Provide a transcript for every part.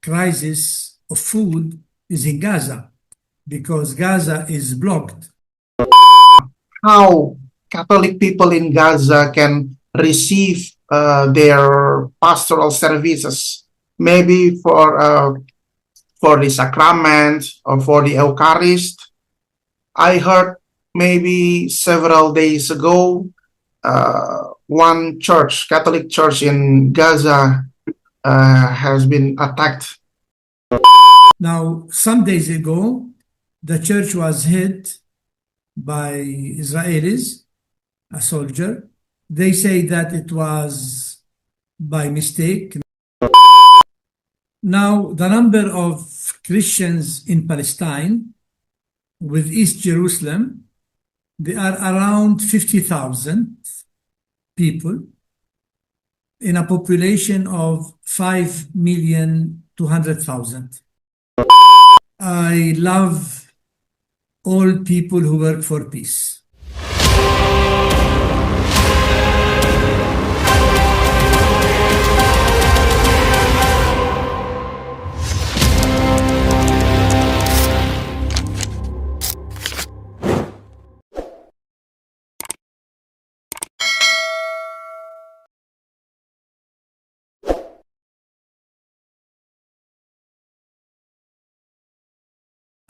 crisis of food is in Gaza because Gaza is blocked. How Catholic people in Gaza can receive their pastoral services, maybe for the sacrament or for the Eucharist. I heard maybe several days ago, one church, Catholic church in Gaza, has been attacked. Now, some days ago, the church was hit by Israelis, a soldier. They say that it was by mistake. Now, the number of Christians in Palestine with East Jerusalem, they are around 50,000 people in a population of 5,200,000. I love all people who work for peace.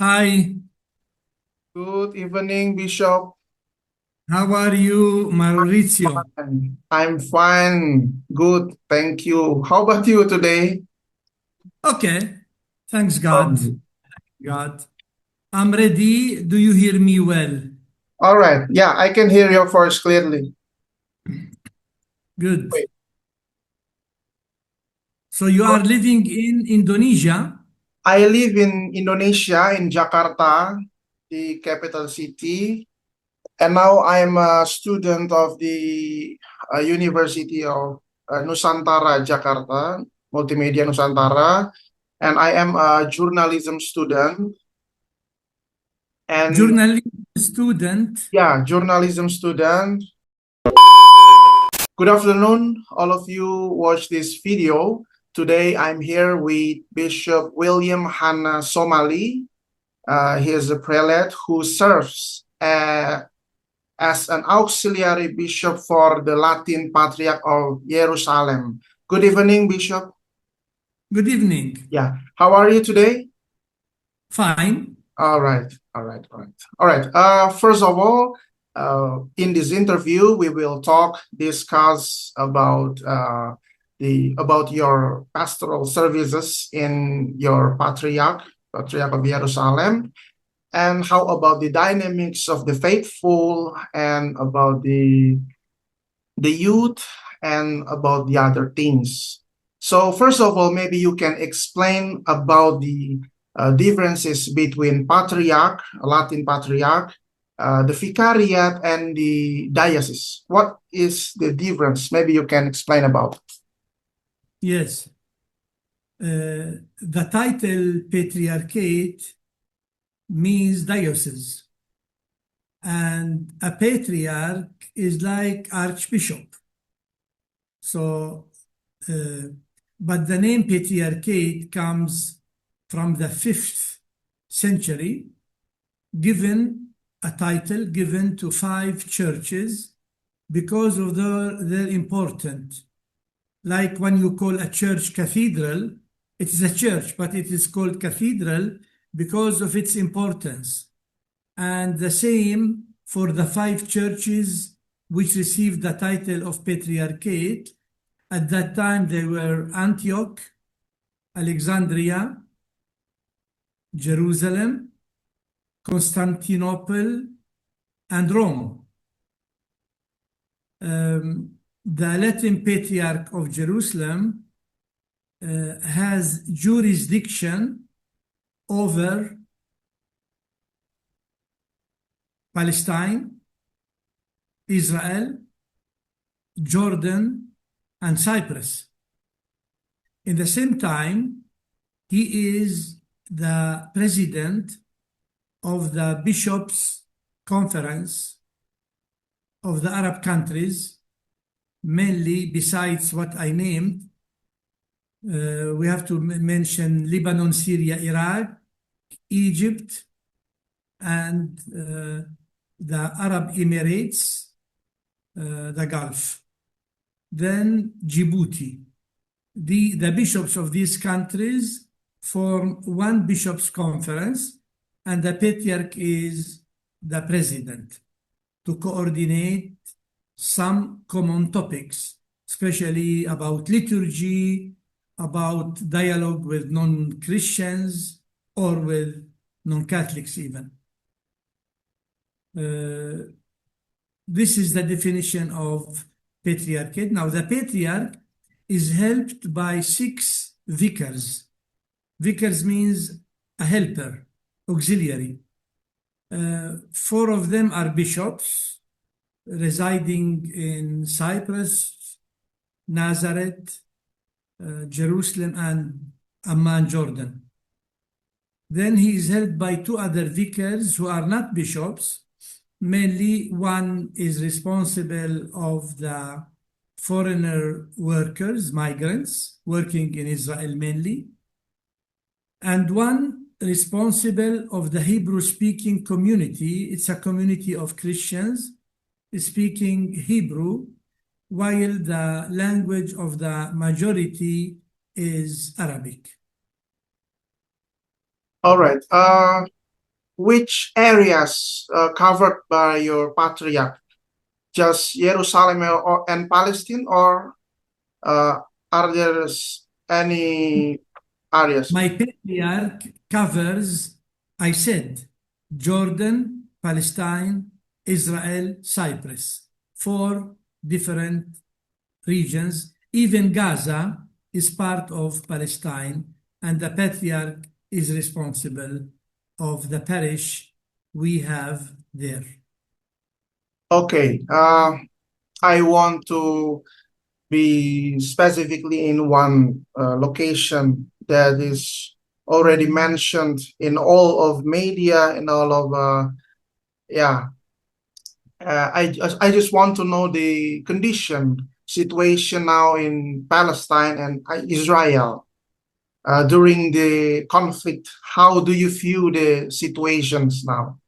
Hi, Good evening, Bishop. how are you, Maurizio? I'm fine. Good. Thank you. How about you today? Okay, thanks God. Um, God. I'm ready. Do you hear me well? all right. Yeah, I can hear your voice clearly. Good. Wait. So you are living in Indonesia? I live in Indonesia, in Jakarta, the capital city. And now I'm a student of the University of Nusantara, Jakarta, Multimedia Nusantara. And I am a journalism student. And Journalism student. yeah, journalism student. Good afternoon, all of you watch this video. Today I'm here with Bishop William Hanna Somali. He is a prelate who serves as an auxiliary bishop for the Latin Patriarch of Jerusalem. Good evening, Bishop. Good evening. Yeah, how are you today? Fine. All right. First of all, in this interview, we will discuss about your pastoral services in your Patriarch of Jerusalem, and how about the dynamics of the faithful, and about the youth, and about the other things. So first of all, maybe you can explain about the differences between Patriarch, Latin Patriarch, the Vicariate, and the diocese. What is the difference? Maybe you can explain about it. Yes. The title Patriarchate means diocese. And a patriarch is like archbishop. So, but the name Patriarchate comes from the 5th century, a title given to 5 churches because of their importance. Like when you call a church cathedral, it is a church, but it is called cathedral because of its importance. And the same for the 5 churches which received the title of Patriarchate. At that time, they were Antioch, Alexandria, Jerusalem, Constantinople, and Rome. The Latin Patriarch of Jerusalem has jurisdiction over Palestine, Israel, Jordan, and Cyprus. In the same time, he is the president of the Bishops' Conference of the Arab countries, mainly besides what I named, We have to mention Lebanon, Syria, Iraq, Egypt, and the Arab Emirates, the Gulf. Then Djibouti. The bishops of these countries form one bishops' conference, and the patriarch is the president to coordinate some common topics, especially about liturgy, about dialogue with non-Christians or with non-Catholics even. This is the definition of patriarchate. Now, the patriarch is helped by 6 vicars. Vicars means a helper, auxiliary. 4 of them are bishops residing in Cyprus, Nazareth, Jerusalem, and Amman, Jordan. Then he is helped by 2 other vicars who are not bishops. Mainly, one is responsible of the foreigner workers, migrants, working in Israel mainly, and one responsible of the Hebrew-speaking community. It's a community of Christians speaking Hebrew, while the language of the majority is Arabic. All right. Which areas covered by your patriarch? Just Jerusalem and Palestine, or are there any areas? My patriarch covers, I said, Jordan, Palestine, Israel, Cyprus, 4 different regions. Even Gaza is part of Palestine, and the patriarch is responsible of the parish we have there. Okay. I want to be specifically in one location that is already mentioned in all of media, in all of I just want to know the situation now in Palestine and Israel during the conflict. How do you view the situations now?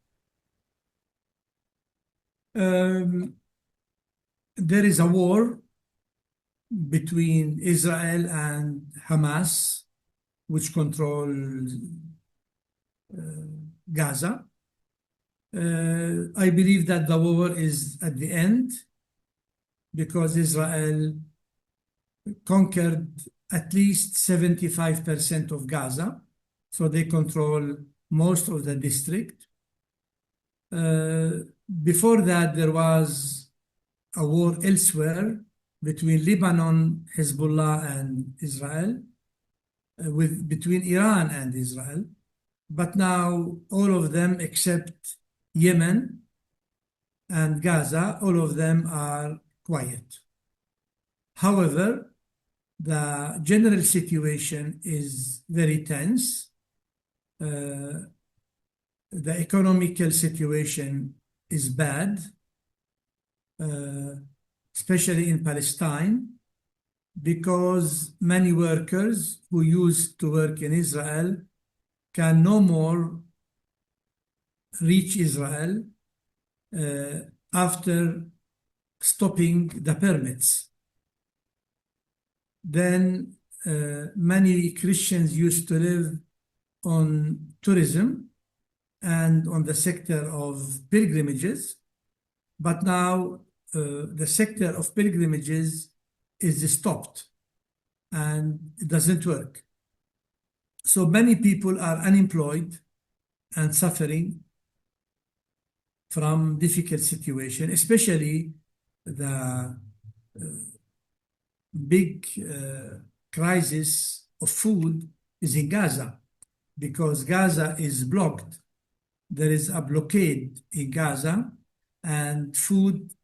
There is a war between Israel and Hamas, which controls Gaza. I believe that the war is at the end because Israel conquered at least 75% of Gaza, so they control most of the district. Before that, there was a war elsewhere between Lebanon, Hezbollah, and Israel, between Iran and Israel. But now all of them except Yemen and Gaza, all of them are quiet. However, the general situation is very tense. The economical situation is bad, especially in Palestine, because many workers who used to work in Israel can no more reach Israel after stopping the permits. Then many Christians used to live on tourism and on the sector of pilgrimages, but now the sector of pilgrimages is stopped and it doesn't work. So many people are unemployed and suffering from difficult situation, especially the big crisis of food is in Gaza, because Gaza is blocked. There is a blockade in Gaza, and food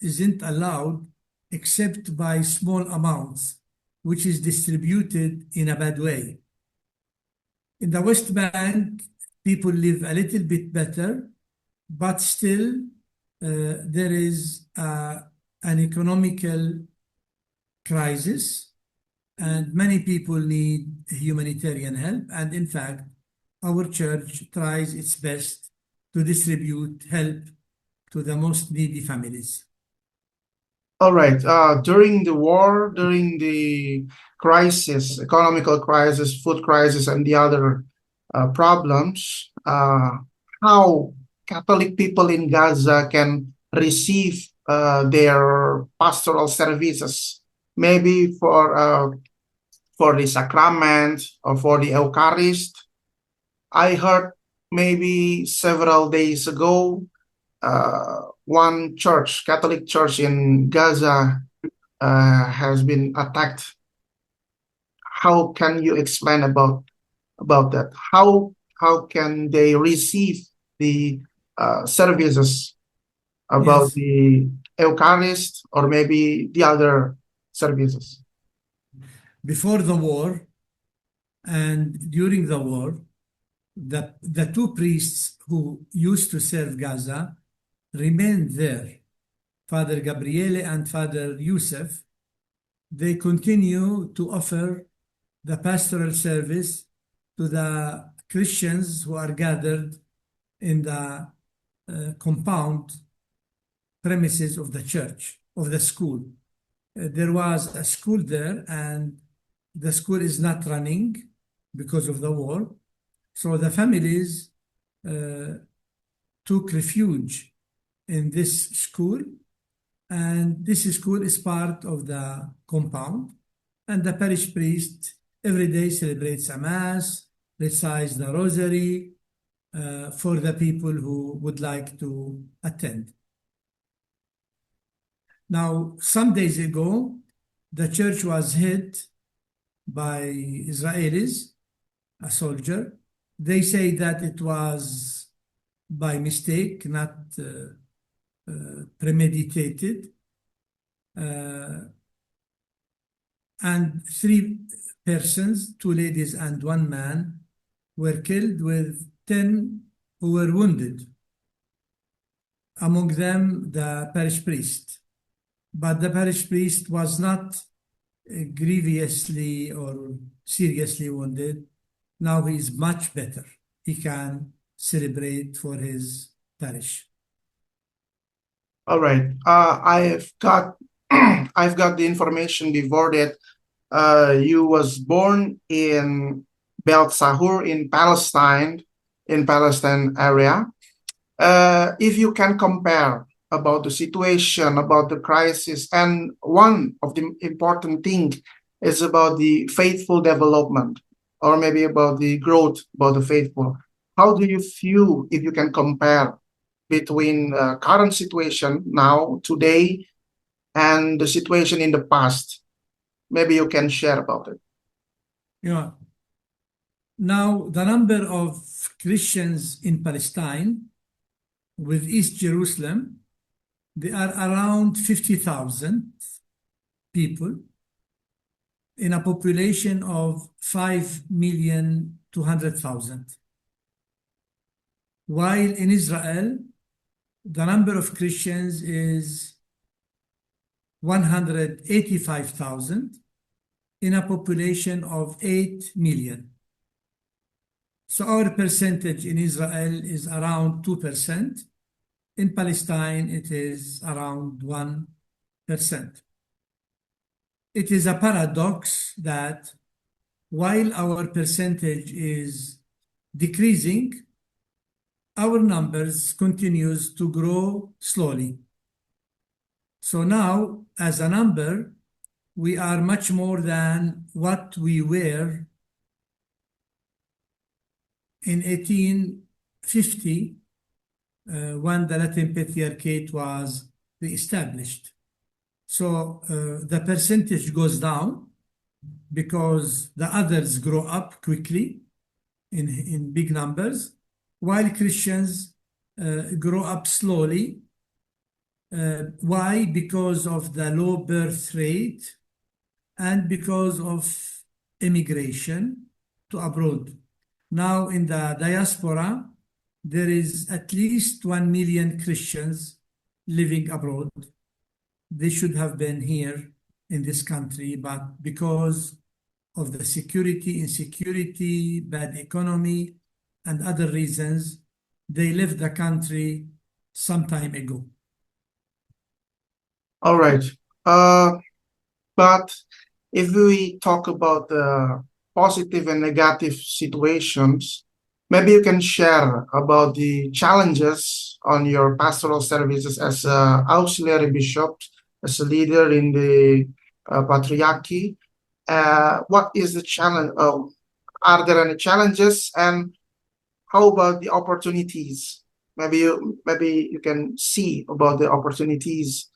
isn't allowed except by small amounts, which is distributed in a bad way. In the West Bank, people live a little bit better, but still there is an economical crisis, and many people need humanitarian help. And in fact, our church tries its best to distribute help to the most needy families. All right. During the war, during the crisis, economical crisis, food crisis, and the other problems, how Catholic people in Gaza can receive their pastoral services, maybe for the sacrament or for the Eucharist. I heard maybe several days ago, one church, Catholic church in Gaza, has been attacked. How can you explain about that? How can they receive the services about Yes, the Eucharist or maybe the other services? before the war and during the war, the two priests who used to serve Gaza remained there, Father Gabriele and Father Youssef. They continue to offer the pastoral service to the Christians who are gathered in the compound premises of the church, of the school. There was a school there, and the school is not running because of the war. So the families took refuge in this school, and this school is part of the compound. And the parish priest every day celebrates a mass, recites the rosary for the people who would like to attend. Now, some days ago, the church was hit by Israelis, a soldier. They say that it was by mistake, not premeditated. And 3 persons, 2 ladies and 1 man, were killed, with 10 who were wounded, among them the parish priest. But the parish priest was not grievously or seriously wounded. Now he is much better. He can celebrate for his parish. All right. I've got I've got the information before that you was born in Belt Sahur in Palestine area. If you can compare about the situation, about the crisis, and one of the important thing is about the faithful development, or maybe about the growth about the faithful. How do you feel if you can compare between current situation now, today, and the situation in the past? Maybe you can share about it. Yeah. Now, the number of Christians in Palestine with East Jerusalem, they are around 50,000 people in a population of 5,200,000. While in Israel, the number of Christians is 185,000 in a population of 8 million. So our percentage in Israel is around 2%. In Palestine, it is around 1%. It is a paradox that while our percentage is decreasing, our numbers continues to grow slowly. So now, as a number, we are much more than what we were in 1850, when the Latin Patriarchate was established. So the percentage goes down because the others grow up quickly in big numbers, while Christians grow up slowly. Why? Because of the low birth rate and because of immigration to abroad. Now in the diaspora, there is at least 1 million Christians living abroad. They should have been here in this country, but because of the security, insecurity, bad economy, and other reasons, they left the country some time ago. All right. But if we talk about the positive and negative situations, maybe you can share about the challenges on your pastoral services as a auxiliary bishop, as a leader in the patriarchy. What is the challenge? Are there any challenges, and how about the opportunities? Maybe you can see about the opportunities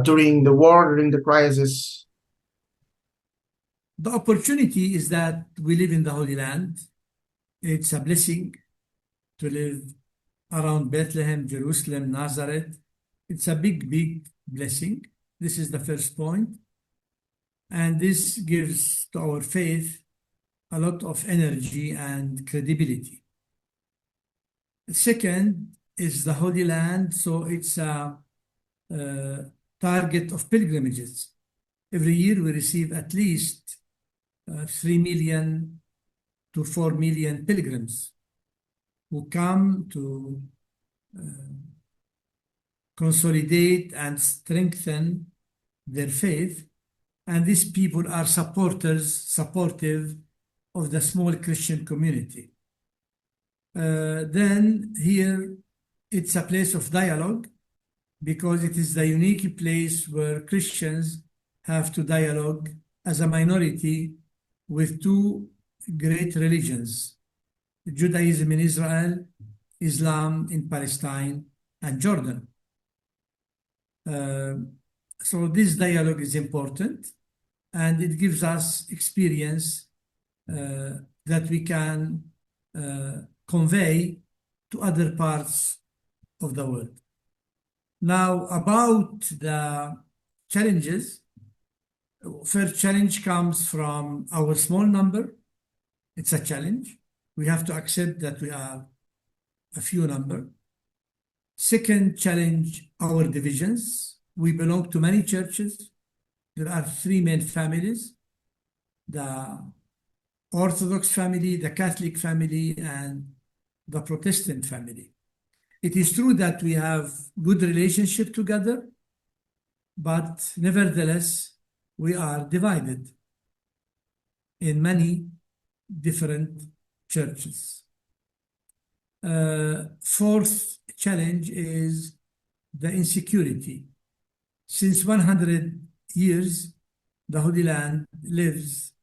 during the war, during the crisis. The opportunity is that we live in the Holy Land. It's a blessing to live around Bethlehem, Jerusalem, Nazareth. It's a big, big blessing. This is the first point. And this gives to our faith a lot of energy and credibility. Second is the Holy Land, so it's a target of pilgrimages. Every year we receive at least 3 million to 4 million pilgrims who come to consolidate and strengthen their faith. And these people are supportive of the small Christian community. Then here, it's a place of dialogue because it is the unique place where Christians have to dialogue as a minority with two great religions, Judaism in Israel, Islam in Palestine, and Jordan. So this dialogue is important, and it gives us experience that we can convey to other parts of the world. Now, about the challenges, first challenge comes from our small number. It's a challenge. We have to accept that we are a few number. Second challenge, our divisions. We belong to many churches. There are three main families: the Orthodox family, the Catholic family, and the Protestant family. It is true that we have good relationship together, but nevertheless, we are divided in many different churches. Fourth challenge is the insecurity. Since 100 years, the Holy Land lives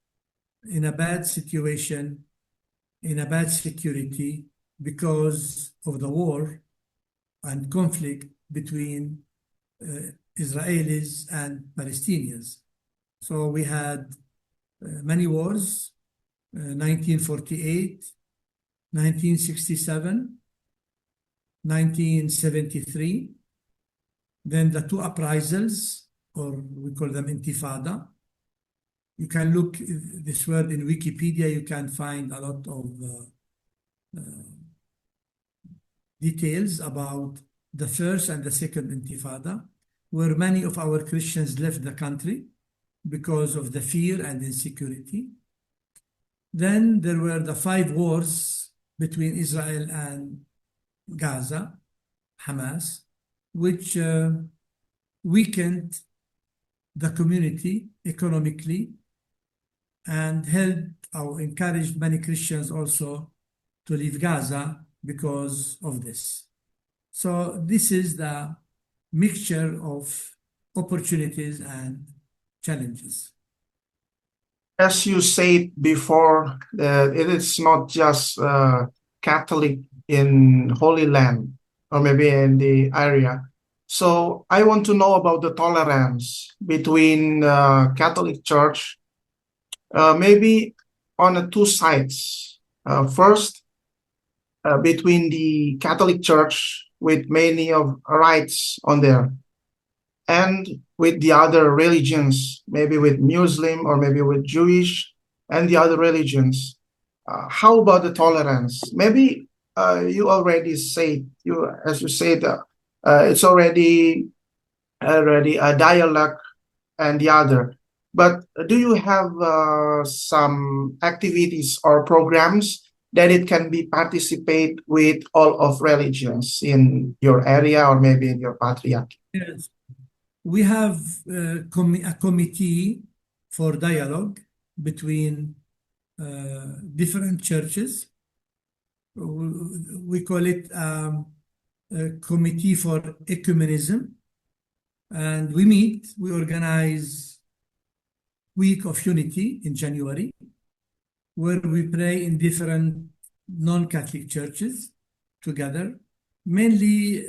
in a bad situation, in a bad security, because of the war and conflict between Israelis and Palestinians. So we had many wars, 1948, 1967, 1973, then the two uprisals, or we call them intifada. You can look this word in Wikipedia, you can find a lot of details about the first and the second intifada, where many of our Christians left the country because of the fear and insecurity. Then there were the 5 wars between Israel and Gaza, Hamas, which weakened the community economically and helped or encouraged many Christians also to leave Gaza because of this. So this is the mixture of opportunities and challenges. As you said before, it is not just Catholic in Holy Land or maybe in the area. So I want to know about the tolerance between Catholic Church, maybe on the two sides. First, between the Catholic Church with many of rights on there, and with the other religions, maybe with Muslim or maybe with Jewish and the other religions. How about the tolerance? Maybe you already said, as you said, it's already a dialogue and the other. But do you have some activities or programs that it can be participate with all of religions in your area or maybe in your patriarch? Yes. We have a committee for dialogue between different churches. We call it a committee for ecumenism. And we organize Week of Unity in January, where we pray in different non-Catholic churches together. Mainly,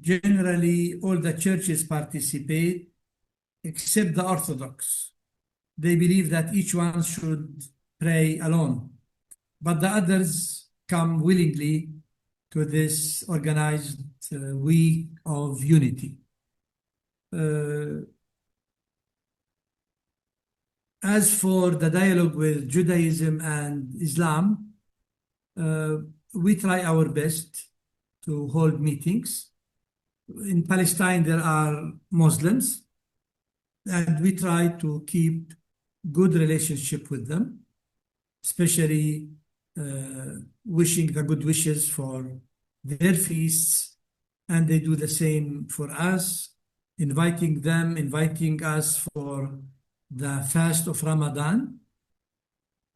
generally, all the churches participate except the Orthodox. They believe that each one should pray alone, but the others come willingly to this organized Week of Unity. As for the dialogue with Judaism and Islam, we try our best to hold meetings. In Palestine, there are Muslims, and we try to keep good relationship with them, especially wishing the good wishes for their feasts, and they do the same for us, inviting us for the fast of Ramadan.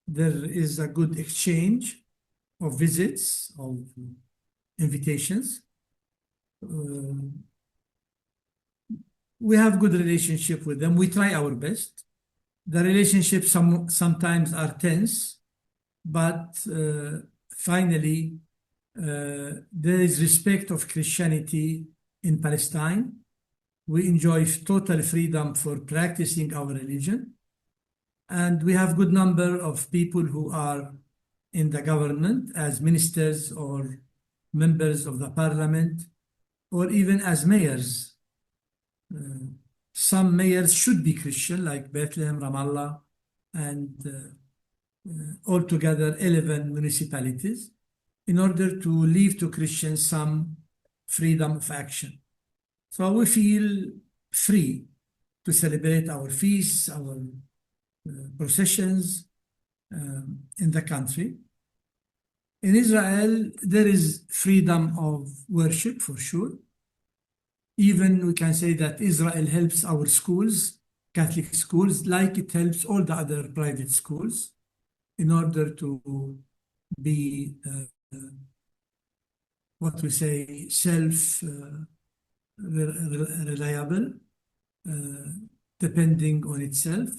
There is a good exchange of visits, of invitations. We have good relationship with them. We try our best. The relationships sometimes are tense, but finally, there is respect of Christianity in Palestine. We enjoy total freedom for practicing our religion. And we have good number of people who are in the government as ministers or members of the parliament, or even as mayors. Some mayors should be Christian, like Bethlehem, Ramallah, and altogether 11 municipalities, in order to leave to Christians some freedom of action. So we feel free to celebrate our feasts, our processions in the country. In Israel, there is freedom of worship for sure. Even we can say that Israel helps our schools, Catholic schools, like it helps all the other private schools in order to be what we say reliable, depending on itself.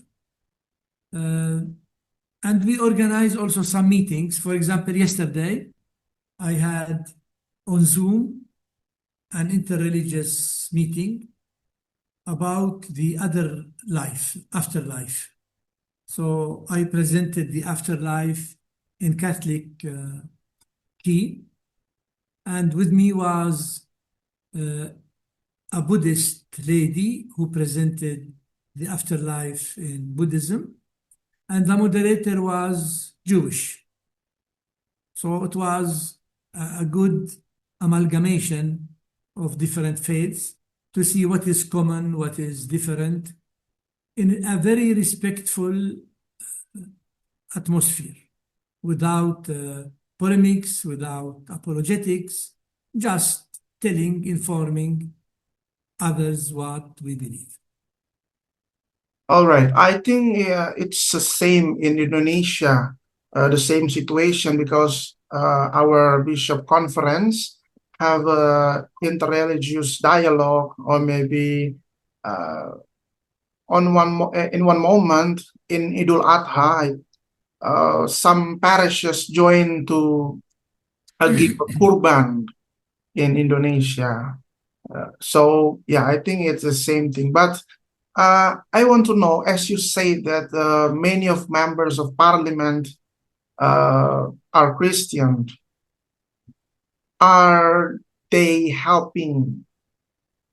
And we organize also some meetings. For example, yesterday I had on Zoom an interreligious meeting about the other life, afterlife. So I presented the afterlife in Catholic key, and with me was a Buddhist lady who presented the afterlife in Buddhism, and the moderator was Jewish. So it was a good amalgamation of different faiths to see what is common, what is different, in a very respectful atmosphere, without polemics, without apologetics, just telling, informing others what we believe. All right. I think it's the same in Indonesia, the same situation, because our bishop conference have a interreligious dialogue, or maybe in one moment in Idul Adha, some parishes join to give a kurban in Indonesia. So yeah, I think it's the same thing. But I want to know, as you say that many of members of parliament are Christian, are they helping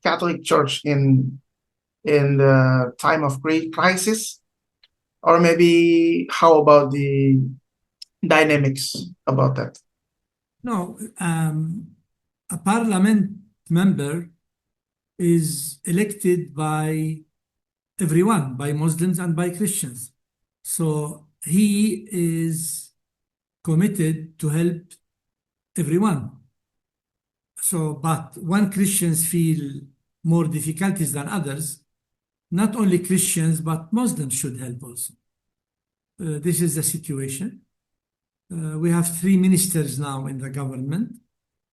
Catholic Church in the time of great crisis? Or maybe how about the dynamics about that? No, a parliament member is elected by everyone, by Muslims and by Christians. So he is committed to help everyone. So, but when Christians feel more difficulties than others, not only Christians, but Muslims should help also. This is the situation. We have 3 ministers now in the government,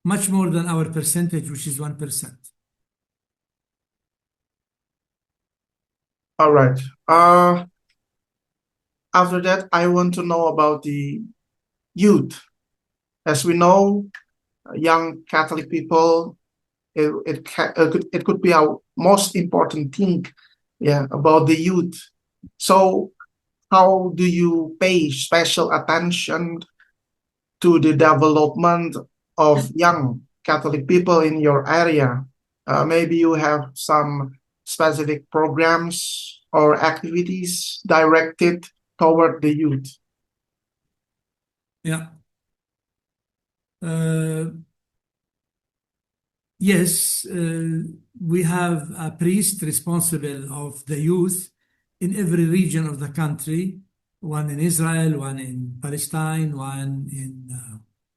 much more than our percentage, which is 1%. All right. After that, I want to know about the youth. As we know, young Catholic people, it could be our most important thing, yeah, about the youth. So how do you pay special attention to the development of young Catholic people in your area? Maybe you have some specific programs or activities directed toward the youth. Yeah. Yes, we have a priest responsible of the youth in every region of the country, one in Israel, one in Palestine, one in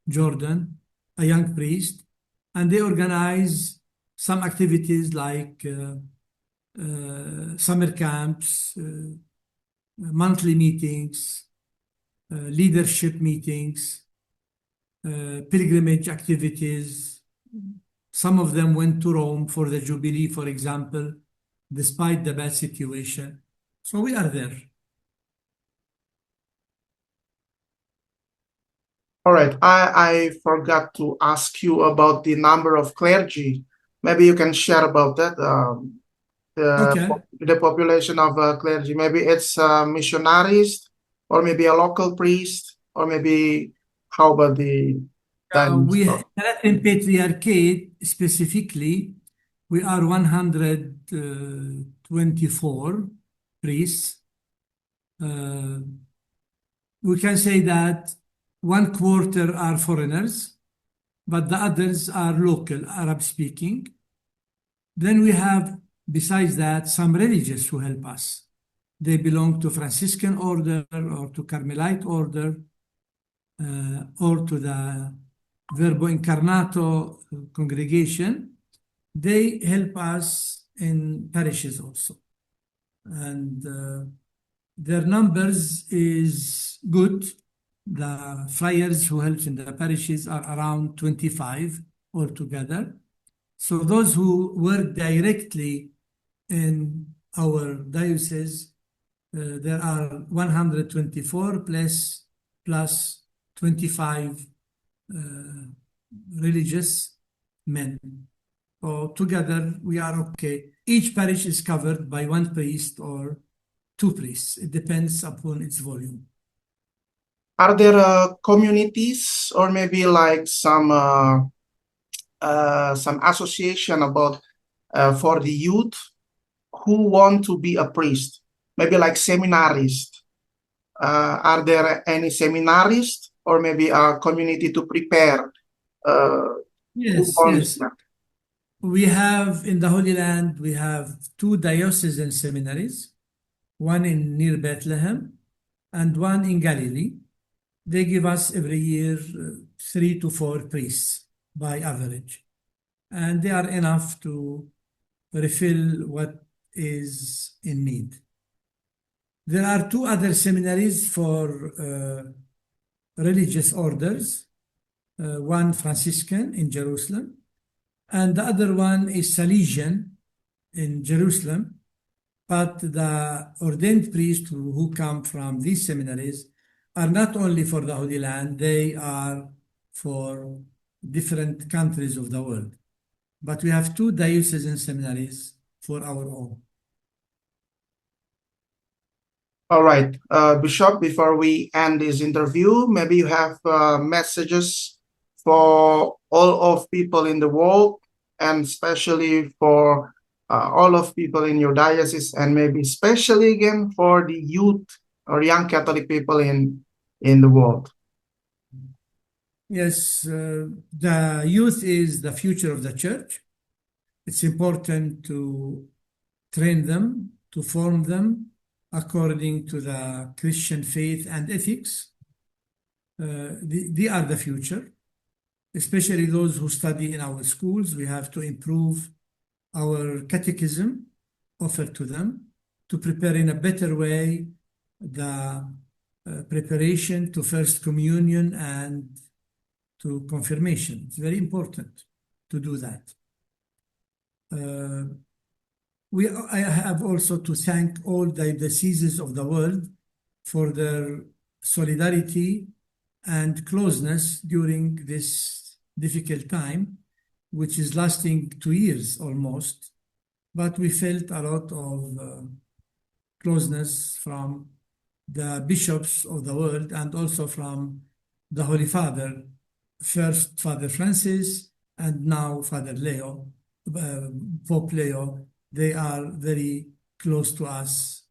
Jordan, a young priest. And they organize some activities like summer camps, monthly meetings, leadership meetings, pilgrimage activities. Some of them went to Rome for the Jubilee, for example, despite the bad situation. So we are there. All right. I forgot to ask you about the number of clergy. Maybe you can share about that. Okay. The population of clergy. Maybe it's missionaries, or maybe a local priest, or maybe how about the We in Patriarchate specifically, we are 124 priests. We can say that 1/4 are foreigners, but the others are local, Arab speaking. Then we have, besides that, some religious who help us. They belong to Franciscan order or to Carmelite order or to the Verbo Incarnato congregation. They help us in parishes also. And their numbers is good. The friars who help in the parishes are around 25 altogether. So those who work directly in our diocese, there are 124 plus 25 religious men. So together we are okay. Each parish is covered by 1 priest or 2 priests. It depends upon its volume. Are there communities or maybe like some association about for the youth who want to be a priest? Maybe like seminarists. Are there any seminarists or maybe a community to prepare? Yes. We have in the Holy Land, we have 2 diocesan seminaries, one in near Bethlehem and one in Galilee. They give us every year 3 to 4 priests by average. And they are enough to refill what is in need. There are 2 other seminaries for religious orders, one Franciscan in Jerusalem, and the other one is Salesian in Jerusalem. But the ordained priests who come from these seminaries are not only for the Holy Land, they are for different countries of the world. But we have 2 diocesan seminaries for our own. All right, Bishop, before we end this interview, maybe you have messages for all of people in the world, and especially for all of people in your diocese, and maybe especially again for the youth or young Catholic people in the world. Yes, the youth is the future of the church. It's important to train them to form them according to the Christian faith and ethics. They are the future, especially those who study in our schools. We have to improve our catechism offered to them to prepare in a better way the preparation to First Communion and to confirmation. It's very important to do that. I have also to thank all the dioceses of the world for their solidarity and closeness during this difficult time, which is lasting 2 years almost. But we felt a lot of closeness from the bishops of the world and also from the Holy Father, first Father Francis and now Father Leo, Pope Leo. They are very close to us,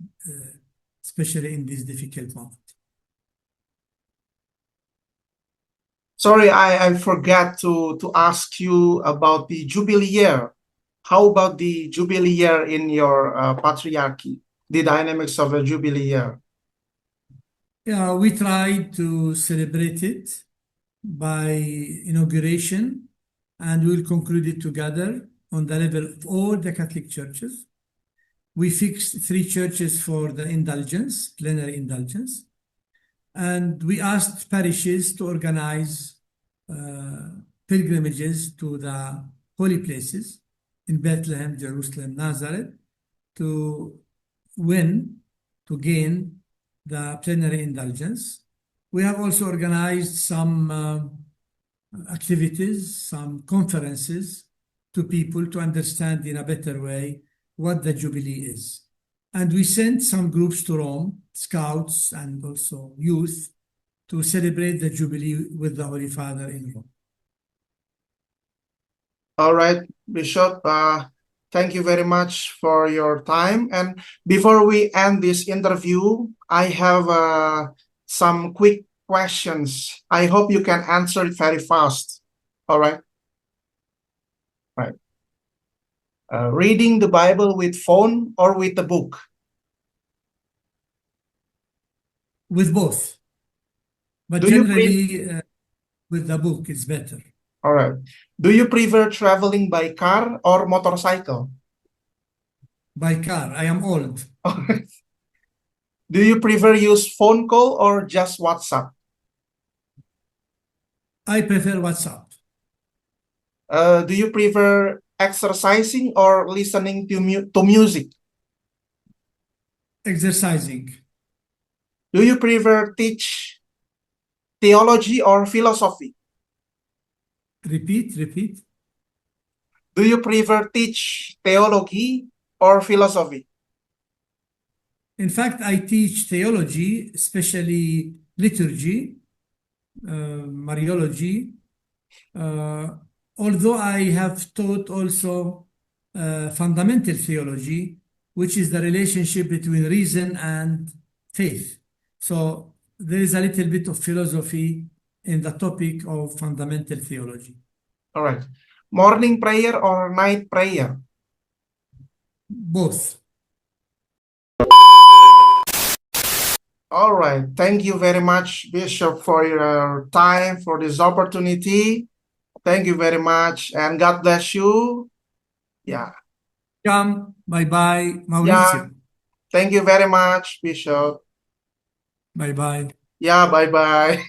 especially in this difficult moment. Sorry, I forgot to ask you about the jubilee year. How about the jubilee year in your patriarchy? The dynamics of a jubilee year. Yeah, we tried to celebrate it by inauguration, and we'll conclude it together on the level of all the Catholic churches. We fixed 3 churches for the indulgence, plenary indulgence, and we asked parishes to organize pilgrimages to the holy places in Bethlehem, Jerusalem, Nazareth, to gain the plenary indulgence. We have also organized some activities, some conferences to people to understand in a better way what the Jubilee is. And we sent some groups to Rome, scouts and also youth, to celebrate the Jubilee with the Holy Father in Rome. All right, Bishop, thank you very much for your time. And before we end this interview, I have some quick questions. I hope you can answer it very fast. All right. Right. Reading the Bible with phone or with the book? With both. But generally, with the book is better. All right. Do you prefer traveling by car or motorcycle? By car. I am old. Do you prefer use phone call or just WhatsApp? I prefer WhatsApp. Do you prefer exercising or listening to music? Exercising. Do you prefer teach theology or philosophy? Repeat. Do you prefer teach theology or philosophy? In fact, I teach theology, especially liturgy, Mariology, although I have taught also fundamental theology, which is the relationship between reason and faith. So there is a little bit of philosophy in the topic of fundamental theology. All right. Morning prayer or night prayer? Both. All right. Thank you very much, Bishop, for your time, for this opportunity. Thank you very much, and God bless you. Yeah. Bye-bye, Mauricio. Yeah. Thank you very much, Bishop. Bye-bye. Yeah, bye-bye.